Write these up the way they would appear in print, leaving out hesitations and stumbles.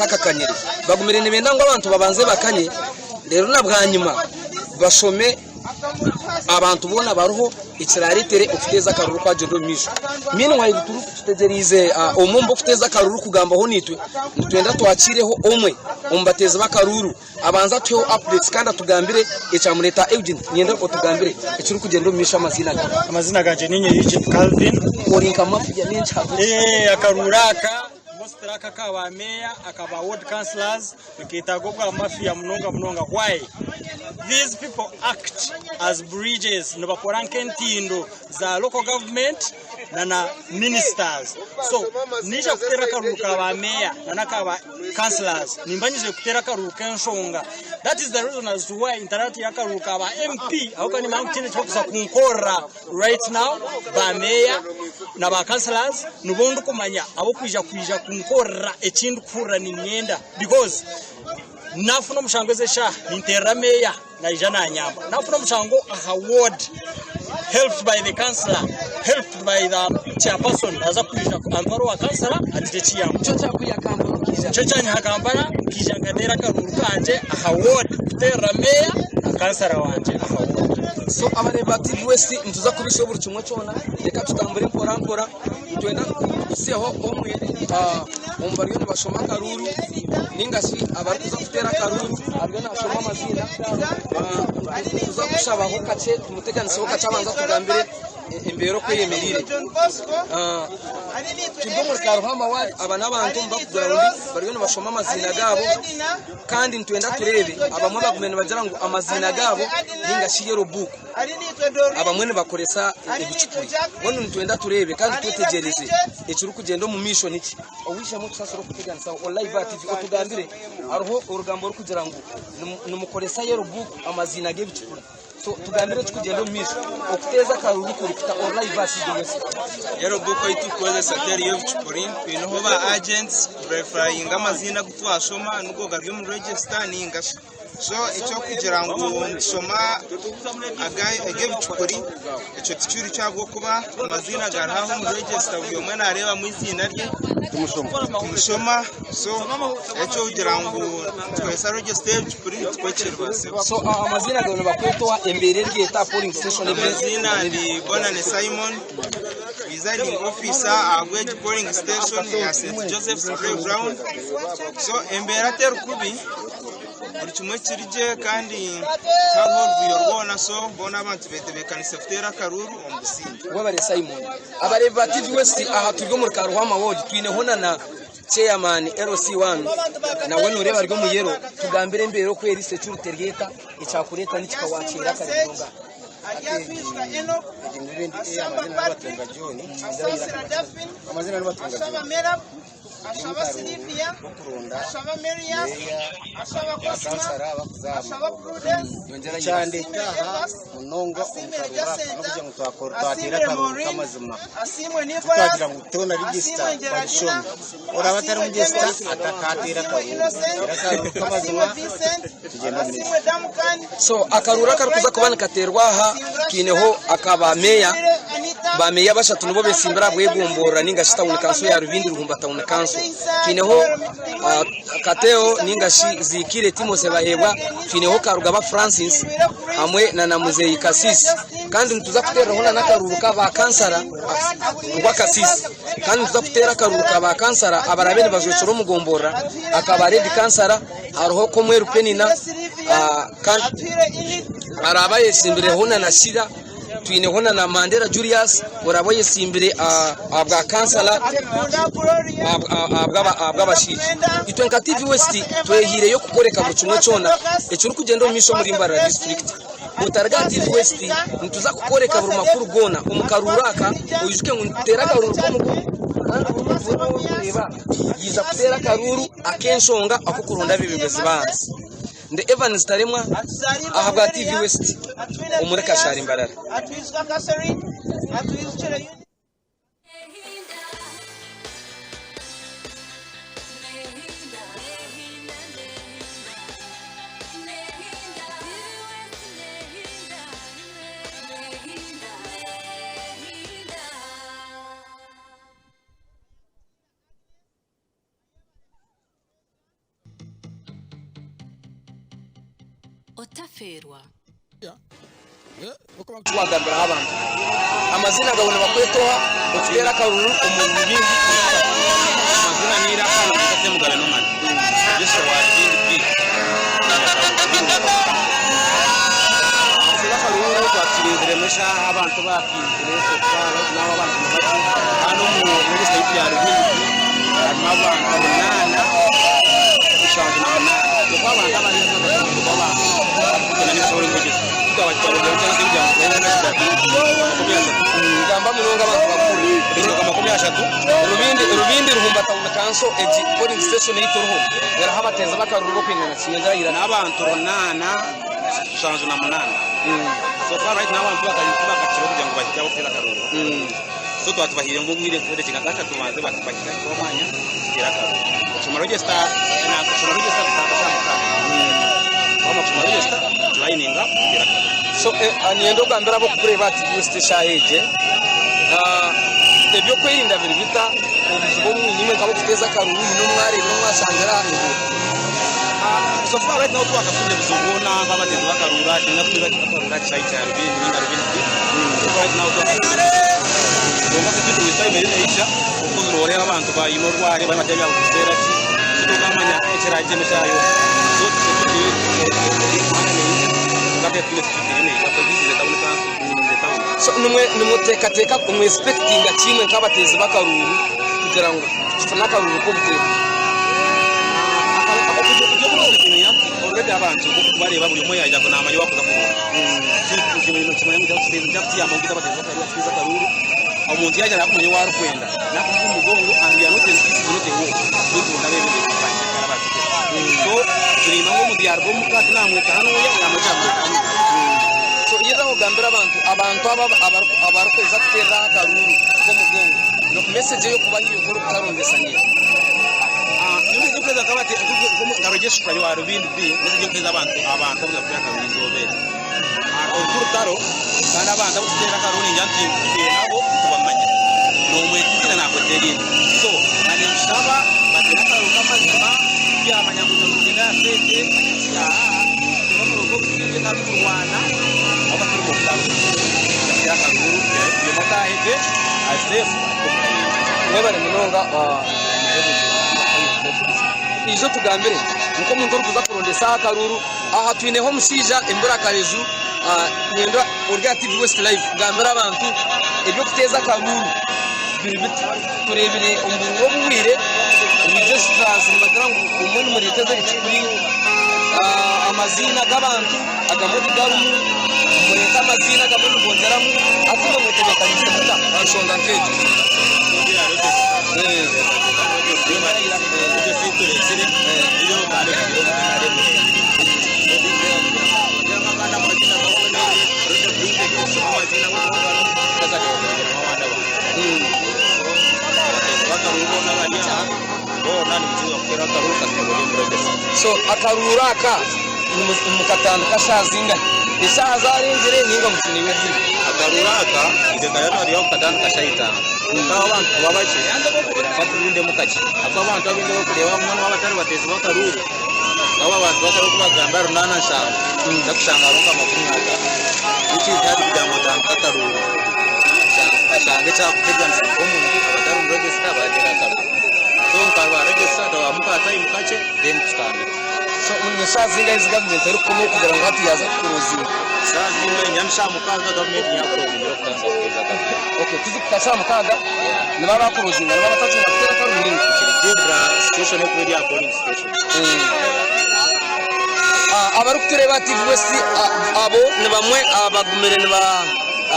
takakanyire bagumire nibenda ngo abantu babanze bakanye rero nabwanyuma bashome abantu bona baruho ikiraritere ufiteza karuru kwa Jodo Misho mino wayi bituru tutezerize omombo ufiteza karuru kugamba ho nitwenda twacireho omwe ombateza bakaruru abanza tyo updates kandi tugambire ecamureta agent nyenda otugambire ekiri kugenda Misho amazina ganje ninye Egypt Calvin orinka mafia nincha akaruraka Mostraka kawa mayor akaba ward councillors ukitagobwa mafia munonga why these people act as bridges no bakoranke ntindo za local government na ministers so nisha kutera karuka ba mayor na kaba councillors nimbanyije kutera karuka nshonga that is the reason as to why interati yakaruka ba MP ahukani mangitine chokusa kunkora right now ba mayor na ba councillors nubondo kumanya abo kwija kunkora ekindu kura ni myenda because nafuno mushangweze sha nintera meya na ijana nyamba nafuno mushango award helped by the councillor helped by the chairperson aza kwija antwaro wa councillor atitechi yambo chocha kuyakamba chocha nyakambara kijangadera karuru kanje award tera meya councillor wanje award so abarebative west ntuza kubisho buri kimwe cyona reka tutambure mpora twenda iseho omwe ombaryo bashoma karuru ningashi abaruza kutera karuru aryo nashoma amazina tuza gushabaho kace tumuteganiseho kace abanza tugambire imbero kweyemerire tugomwe karuhamba wali abana abantu mbakugura rundi baryo bashoma amazina gabo kandi ntwenda turebe abamwe bagumene bagira ngo amazina gabo ningashi yero book abamwe bakoresa ibicukuri bone ntwenda turebe kandi tutegereze ekiri kugenda mu mission iki owisha mu tusasoro kuteganisa online TV otugambire aruho urugambo rukugira ngo numukoresa yero book amazina gebicukuri so tugambire tukugenda mu mission okuteza karuru kurikita online TV yero book itukoze sateri yo bicukuri bino hoba agents verifying amazina gutwashoma nugo garyo mu register ningashi so icyo kugira ngo nsoma age bicukuri icyo tikiri cyabwo kuba amazina garaho mu register byo mwe nareba mu izina rye tumusoma so icyo kugira ngo twesa register bicukuri twekirwa so amazina gano bakwetoa embere rye ta polling station amazina ndi Bonane Simon presiding officer agwe polling station ya St Joseph's Playground so embere aterukubi buri kimwe kirije kandi ntabwo biyobona so bona abantu betebekanise futera karuru ombusindi wabare Simon abareba TV West aha turyo mu Karuhama wodi twine hona na chairman LC1 na wenu ureba ryo mu yero tugambire mbere ko eri security tergeta icyakureta nikikawakira karinga amazina n'abatunga ashaba Silvia ashaba Maria ashaba Kansara ashaba Prudence cyane munongo umkarura n'ubyo mutwakora twatira kamazima asimwe nikora twagira ngo tona register barishome ora batari mu register atakatira kamazima tugenda asimwe damukani so akarura karukuza kubana katerwa aha kineho akaba meya ba meya bashatu nubo besimbira bwegumbora ningashita unikanso ya rubindi ruhumba ta unikanso kineho kateo ningashi zikire timose bahebwa kineho karugaba Francis hamwe na namuzeyi Kasisi kandi ntuza kutera hona nakaruruka ba kansara ngwa Kasisi kandi ntuza kutera karuruka ba kansara abarabeni bazwecoro mugombora akaba red kansara aroho komwe rupenina kandi arabaye simbire hona na shira twine hona na Mandela Julius uraboye simbire abwa kansala abwabashije itwenka TV West twehire yo kukoreka buri kimwe cyona ekiri kugenda mu Misho muri Mbarara district utarga TV West ntuza kukoreka buri makuru gona umukaruraka uyuke ngutera karuru ko reba yiza kutera karuru akenshonga akukurunda bibigezi banzi nde Evans Taremwa ahabwa TV West umureka shari Mbarara otaferwa twagambira abantu amazina gabone bakwetoha okutera karuru omuntu bindi amazina nira kana kate mugabe no mani yeso wa bindi sira karuru twakirindire mesha abantu bakizire sokara nawo abantu bati hano muri site ya rubindi abantu banana ushaje na kwa abantu abanyeza kwa abantu kana ni sore ngoje twabakira cyangwa se bijya ngamba mulonga abantu bakuru bishoka 30 rubindi ruhumba town council eji polling station yitoroho yara habateza bakaruru kwingana kiyeza yira n'abantu 8 so far right now abantu bakakira kugira ngo bajya gutera karuru so twatubahire ngo mwire kode kigagata tubanze bakipakira komanya kera karuru chuma register na chuma register tutakashamuka kama chuma register tulayininga kera karuru so anyendo gambira bo kure bati boost shaheje ebyo kwerinda biri bita obuzibo mwinyi ngabo kuteza karuru no mwari no mwasangera so far right now twakafunde kuzobona babatezi bakarura kinga kuba bakarura cyane bindi ninga rubindi right now twakafunde kitu witaye meisha ukuntu rore abantu bayino rware bamatebya gutera ki tukamanya ekiraje meshayo so so numuteka umwespectinga kimwe kabatezi bakaruru kugira ngo tufana karuru ko butera already abantu bari baburi moya yajya ko namanyi wakuza kuba kimwe kimwe ndafiti ya mongita bateza bakaruru twiza karuru umuntu yajya nakumenye waru kwenda nakumva umugongo andiya no tensi note wo kuko ndabebe karabati so turima ngo mu diarbo mu kwati namwe hano ya namajambo so yeza kugambira abantu abarukweza kuteza karuru ko mugongo no message yo kuba hiyo nkuru karondesanya nibyo kweza kabati ngarogesha kwa wa rubindi bi nibyo kweza abantu bya karuru nzobere urutaro kandi abantu butera karuru nyanti nabo kubamanya no mwekizira nako teri so ani mshaba batera karuru kama zima ya manyanguzo kugenda sete ya ndio kugenda karuru wana abakuru mutaro ya karuru yo matahe asef mwebale munonga izo tugambire nuko muntu rukuza kurondesa karuru aha twineho musija imbura karezu nyendo urya TV West Live gambira abantu ebyo kuteza karuru biribiti turebire umburo buwire registers madarangu umuntu muri teza ikuri amazina gabantu agamodi garumu muri amazina gabantu bonzeramu atuba mutebekanise muta ashonga nkeje so akaruraka mukatandika shazinga ishazarengere ninga mutuni wezi akaruraka ndekaya ari yakatandika shayita kawa abantu babaje baturinde mukachi akwa abantu abinde kureba mwana wabatari batezi bakaruru aba abantu bakaruko bagamba runana shaka ndakushanga runga makumyaka iki cyari byamutanga akaruru shanga cya kuteganza umuntu abatari mu register bagera akaruru so karwa register da mukata imukache then tukande so unyeshazinga iziga mwentere kumwe kugira ngo hatiyaza kuruzi shazinga nyamsha mukaza government yako ngiro kanga kweza kazi okay kizikutacha mukaga nibaba kuruzi nibaba batatu batera karuri kudra station yo kuri ya polling station abarukutureba TV West abo ni bamwe abagumere ni ba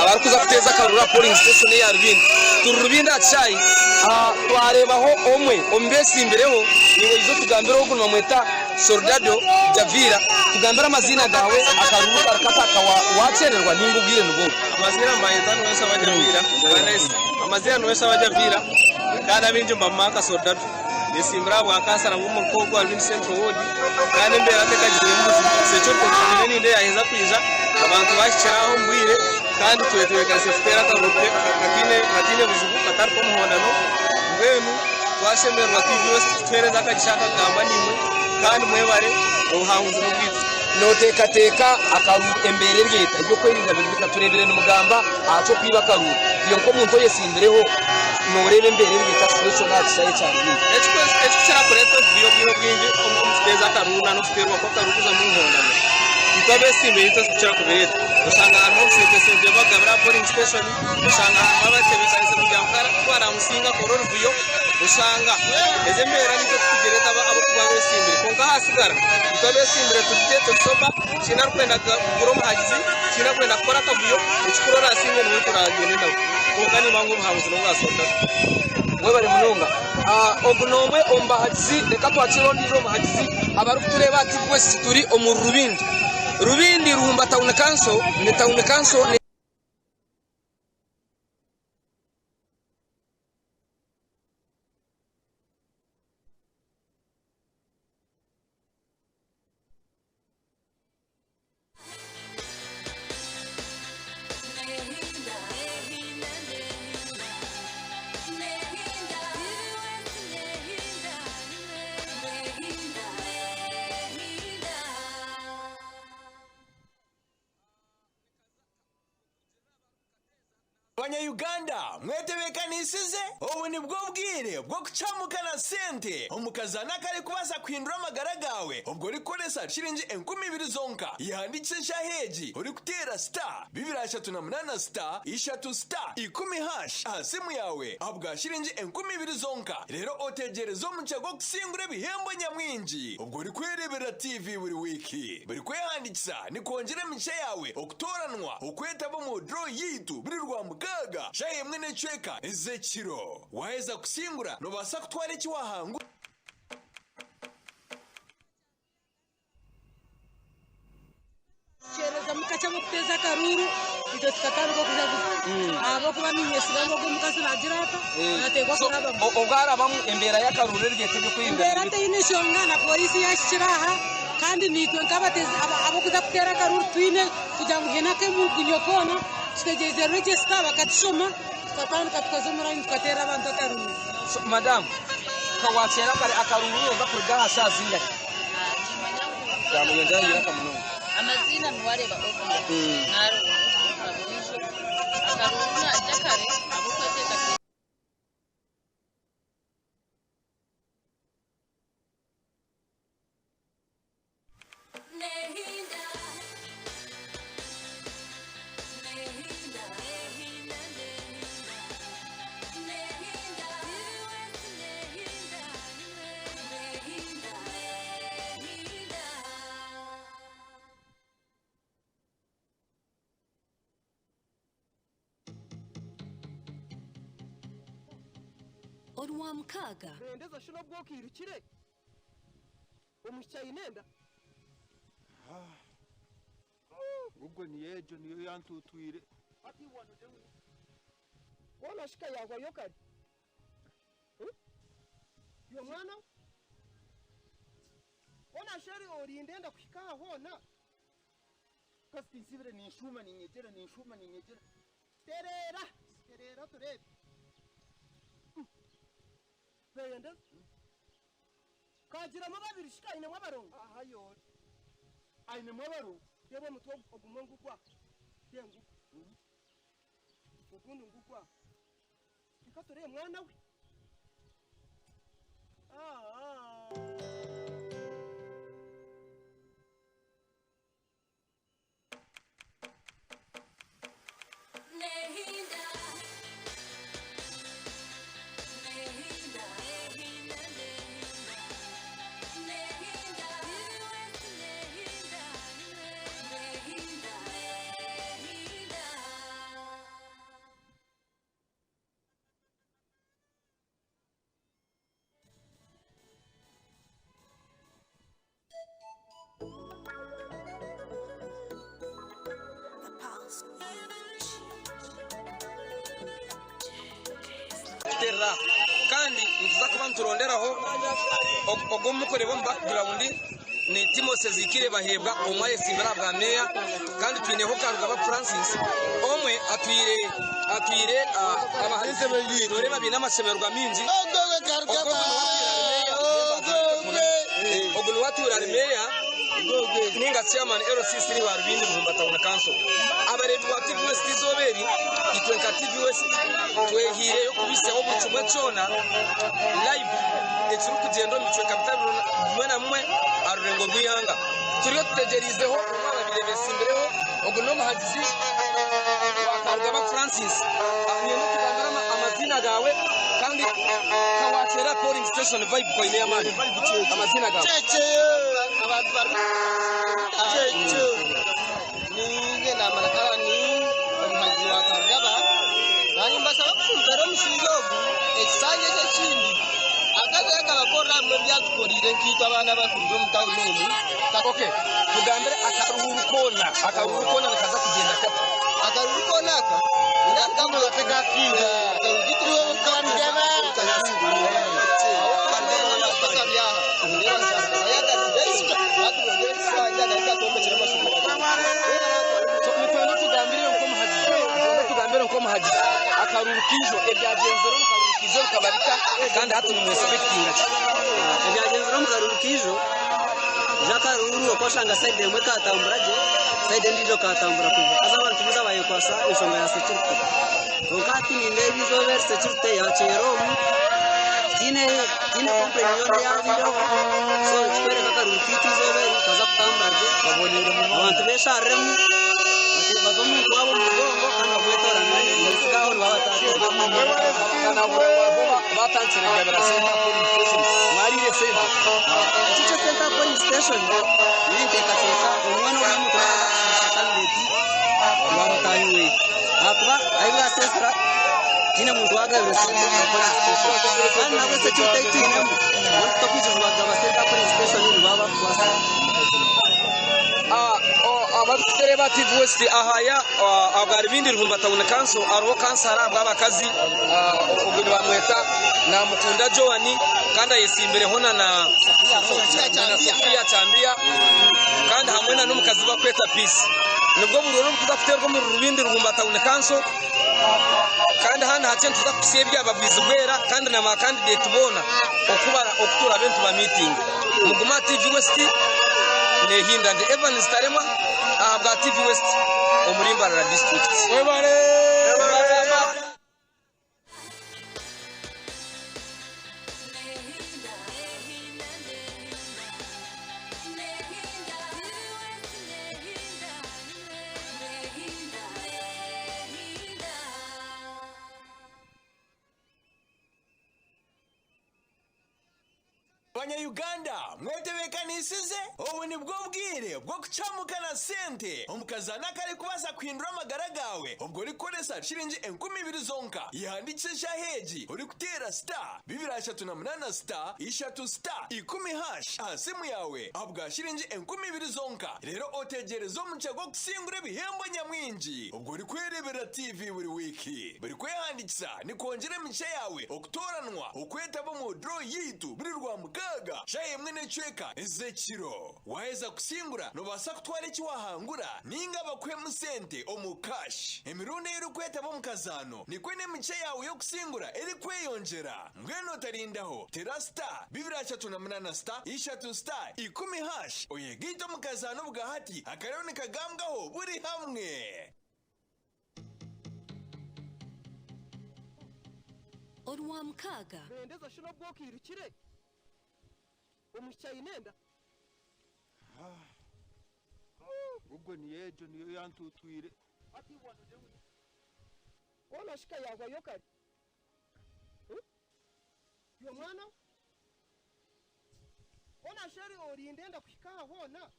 abarukuza kuteza karura polling station ya Rubindi turubinda achayi twarebaho omwe ombesi imbereho niwe izo tugambira uko nomweta Soldado Javira tugambira amazina gawe akaruru karakata wacererwa ningubwire nugo amazina mbayita nwesa bajavira banese amazina nwesa bajavira kana binjumba maka Soldado nisimbira bwakasara ngumukobwa wa Vincent Ward kandi mbere atekagire muzi secho ko ninde yaheza kwiza abantu bashiraho mbwire kandi twetwekase futera karupe katine buzubu katar ko muhondano mbenu twashemerwa TV West twereza kagishaka gamba nimwe kandi mwebare ubuhanguzi n'ubwitsi notekateka akaru embere ryeta ryo kwerinda bikaturebere n'umugamba aco kwiba akaru iyo ko muntu yesimbireho norebe mbere ryeta solution nakisaye cyane echo cyarakoreto biyo bwingi umuteza akaruna no futerwa ko karukuza mu nkondano itabe simbe yita cyarakobereta usanga ahantu hose bagabura polling station usanga abatebekariza kugira ngo kwara musinga kororo biyo usanga ezembera nito tugereta abo kuba besimbire konka hasigara itabe simbire tugete soba kina kwenda kugura muhagizi kina kwenda kora kabuyo ukikurora singe no turagene nawo konka ni mangu muhabuzi no gasonda webare munonga ogunomwe ombahagizi reka twakirondiro muhagizi abaru kutureba ati wese turi omurubindi ruhumba town council ne town council Uganda mwetebekanisize ubu ni bwo bwire bwo kucamukana sente umukazana kare kubaza kwindura amagara gawe ubwo rikoresa shiringi 20,000 zonka yanditse shaheji uri kutera star 238 star 3 star 10 hash asimu yawe abwa shiringi 20,000 zonka rero otegerezo mucago kusingura bihembo nyamwinji ubwo uri kwerebera TV buri wiki buri kwandikisa ni kongera mice yawe okutoranwa ukwetabo mu draw yitu buri rwambukaga shaye mwene chweka ezekiro waweza kusingura no basa kutwara ikiwahangu Chereza mukacha muteza karuru ito tukataruko kuza abo kuba minyesira ngo mukazi nagirata nategwa kuraba ogara bamu embera ya karuru ryete byo kwinda embera tayine shonga na polisi yashiraha kandi nitwe ngabateza abo kuza kutera karuru twine kuja muhenake mu kunyokona tukageze register bakatishoma tukatanga tukazomura tukatera abantu karuru madam kawachera kare akaruru yoza kurga hasazinga kamuyenda yakamuno amazina nwareba obya naro aburisho akaruna jakare abukwete kake Orwa mkaga ndeza shino bwoki irikire umucyayi nenda ubwo niyejo niyo yantutwire ati wano dewe wala shika yago yokari yo mwana wana sheri ori ndenda kushika hona kasi sibire ni shuma ni nyegera terera turebe Beyende kagira mababiri shika ine mwabarongo ahayo aine mwabarongo yebo mutwo ogumongu kwa yengu ukundu ngukwa ikatore mwana we terra kandi ntuza kuba nturonderaho ogo mukore bomba ground ni Timothy Zikire bahebwa omwaye simbara bwa meya kandi twineho karuga ba Francis omwe atwire abahanze dore babina amasemerwa minji ogo no watura meya ninga chairman LC3 wa Rubindi Ruhumba Town Council abarevi wa TV West izoberi itwenka TV West twehire yo kubiseho bucumwe cona live ekiri kugendo mitwe capital mwana mwe arurengo rwihanga turiyo tutegerizeho umwana birebesимbereho oguno muhagizi wakarugaba Francis niyo kugambara amazina gawe kandi kawakera polling station vibe ko ile yamani amazina gawe abantu bari ninge namalakala ni umuhagizi wakarugaba kandi mbasaba kumvera mushinjogu ekisange cy'ikindi akaze akabakora mwe byatukorire nkitwa abana bakuriro mutawunomu okay tugambere akaruhuru kona nakaza kugenda kata akaruhuru kona aka ndakamwe batega kinga akarugitiriwe mukandeba akarurukijo ebyagenzero mukarurukijo kabarika kandi hatunye respectinga ebyagenzero mukarurukijo jakaruru okoshanga side mwe katamburaje side ndijo katambura kuva azabantu bizabaye kwasa ishonga ya security okati ninebi zover security ya cheromu tine company ya video so chikere kakarurukiti zover kaza kutamburaje babonere mu abantu besharemu bazomu kwabo mugongo kana kwetora nani musigaho babatatu kana wabo batantsira gabera center police station marire center chiche center police station ninte kateka umwana wa mtu akandeti wamtayiwe akaba aiwa sestra tina muntu wagabira center police station kandi nabo security tina muntu kwijuzwa gaba center police station ni baba kwasa abasere ba TV West ahaya abwari bindi Ruhumba Town Council aro kansara abakazi ubwo bamweta na mukunda Joani kandi ayesimbere hona na Sofia Chambia kandi hamwe na n'umukazi bakweta Peace nubwo buroro kuza kuterwa mu Rubindi Ruhumba Town Council kandi handa hace tuza kusebya ababwiza bwera kandi na makandidate tubona okubara okutura abantu ba meeting muguma TV West nehinda ndi Evans Tarema ahabwa TV West Omurimbarara district webare Uganda mwetebekanisize ubu ni bwo bwire bwo kucamukana sente omukazana kare kubaza kwindura amagara gawe ubwo rikoresa shiringi 20,000 zonka yanditse shaheji uri kutera star 238 star 3 star 10 hash asimu yawe abwa shiringi 20,000 zonka rero otegereza omucego kusingura bihembo nyamwinji ubwo uri kwerebera TV buri wiki buri kwehandikisa ni kongera mice yawe okutoranwa okwetaba mu draw yitu buri rwa mukaga shaye mwene chweka ezekiro waheza kusingura no basa kutwara iki wahangura ninga bakwe musente omukash emirundi iri kwetaba mukazano ni kwene mice yawe yo kusingura iri kweyongera mwene otarindaho tera star 238 star 3 star 10 hash oyegito mukazano bugahati akarone kagambwaho buri hamwe Orwa mkaga bendeza shino bwokirikire umucyayi nenda ubwo niyejo niyo yantutwire ati wano dewe ona shika yawa yokari yo mwana ona sheri orindenda kushika hona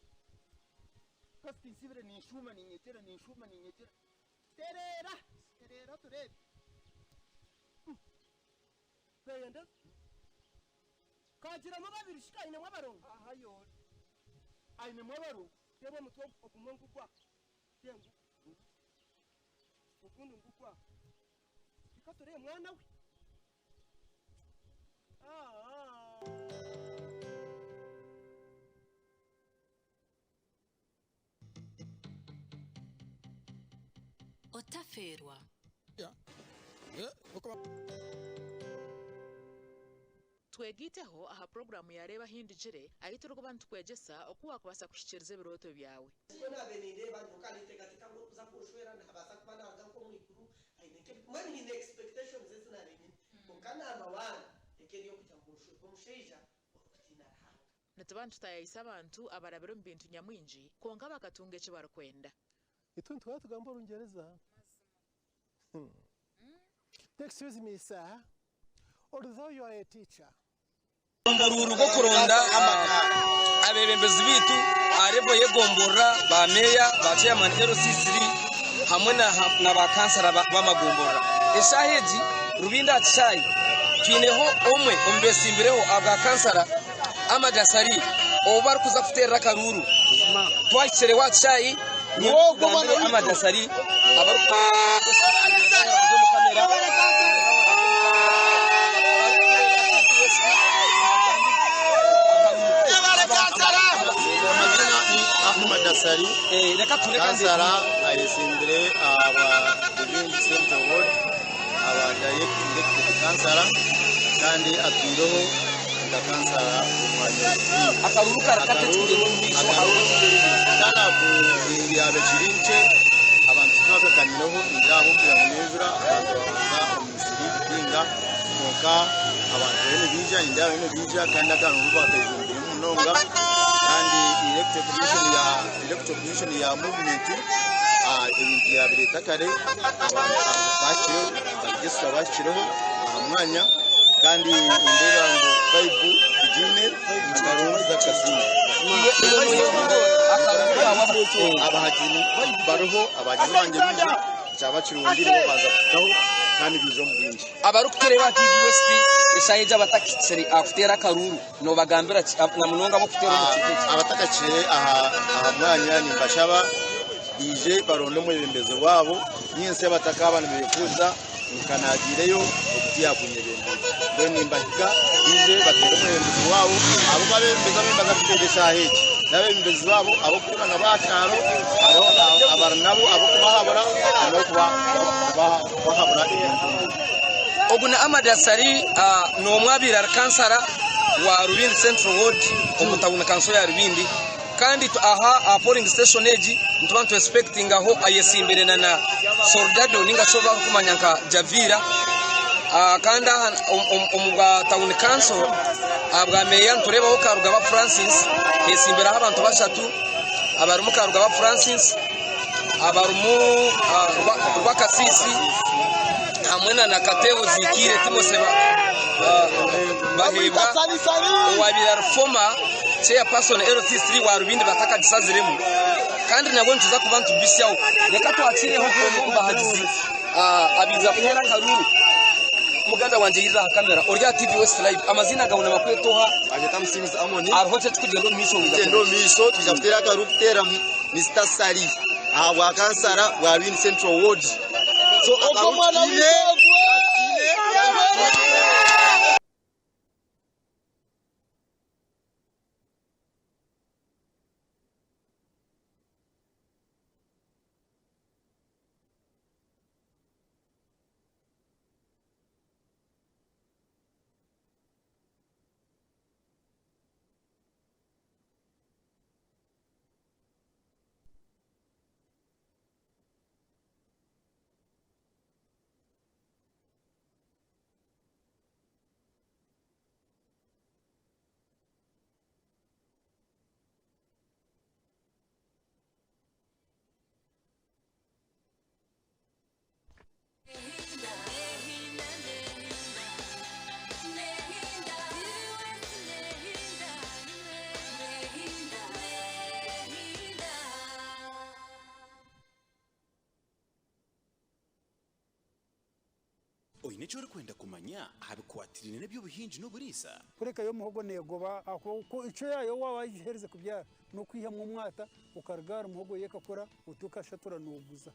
kasi nsibire ni nshuma ninyegera terera turebe benda kagira mababiri shika ine mwabarongo ahayo aine mwabarongo tebo mutwe okumongu kwa tengu okundi ngukwa ikatore mwana we otaferwa twegiteho aha programu yareba hindi jire ahitiro ko bantu kwegesa okuwa kubasa kushikiriza biroto byawe Natabantu tayayisa abantu abarabiro mbintu nyamwinji konka bakatunga eche barakwenda Ituntu twatugamba urungereza Excuse me sir although you are a teacher Ngururu go kuronda abebembezi bitu arebo yegombora ba meya ba chairman LCC hamwe na ba kansara bamagombora eshaheji rubinda chai kineho omwe ombesimbireho aga kansara amadasari obar kuza kutera karuru twakire wa chai niwo amadasari abaru Madasari kansara ayesimbire aba Divine Central Ward aba direct kansara kandi atwiroho nda kansara umwanya akaruruka rakatetse kana yabe kirinche abantu twakakanireho indabo kugira ngo neza abantu baza umusiri kinga moka abantu bene bija indabo bene bija kandi akantu bateje munonga kandi electoral commission ya movement ibintu ya bireta kare bakiro bagesa bakireho amwanya kandi indera ngo bible idine ikaronza kasini abahagini baroho abanywange bije cyabakirundire baza kutaho kandi bizo mu bindi abarukutore ba TV West eshayeje abatakitseri afutera karuru no bagambira na munonga bo kutera umukike abatakacire aha mwanya ni bashaba bije baronde mu bembeze wabo nyinse bataka abantu bifuza ukanagireyo okutiya kunyebembe bene mbahika bije batera mu bembeze wabo abo babembeza bembaza kutegesha heje nabembezi babo abo kubana bakaro abo abarnabo abo kubahabura abo kubahabura oguna amadasari no mwabira kansara wa Rubindi Central Ward umutabuna kanso ya Rubindi kandi aha polling station age ntubantu expecting aho ayesimbere na soldado ninga shoba kumanyanka Javira kandi umugwa town council abwa meya nturebaho Karugaba Francis yesimbera abantu bashatu abarumu Karugaba Francis abarumu rwakasisi hamwe na Katebo Zikire Timoseba baheba wabira former chairperson LT3 wa Rubindi bataka gisaziremu kandi nabwo ntuza kubantu bisyaho reka twakireho ko bahagize abiza kuhera karuru muganda wanje yira kamera orya TV West Live amazina gabona makwetoha agatamusinzi amoni arhote tukugendo misho tujafutera karutera Mr Sari wa kansara wa Rubindi Central Ward so okomwana w'isogwe Oinechore kwenda kumanya habikwatirine nebyo buhinji no burisa kureka yo muhogo negoba ko ico yayo wabayihereze kubyara no kwiha mu mwata ukargara muhogo yekakora utuka shatura no guza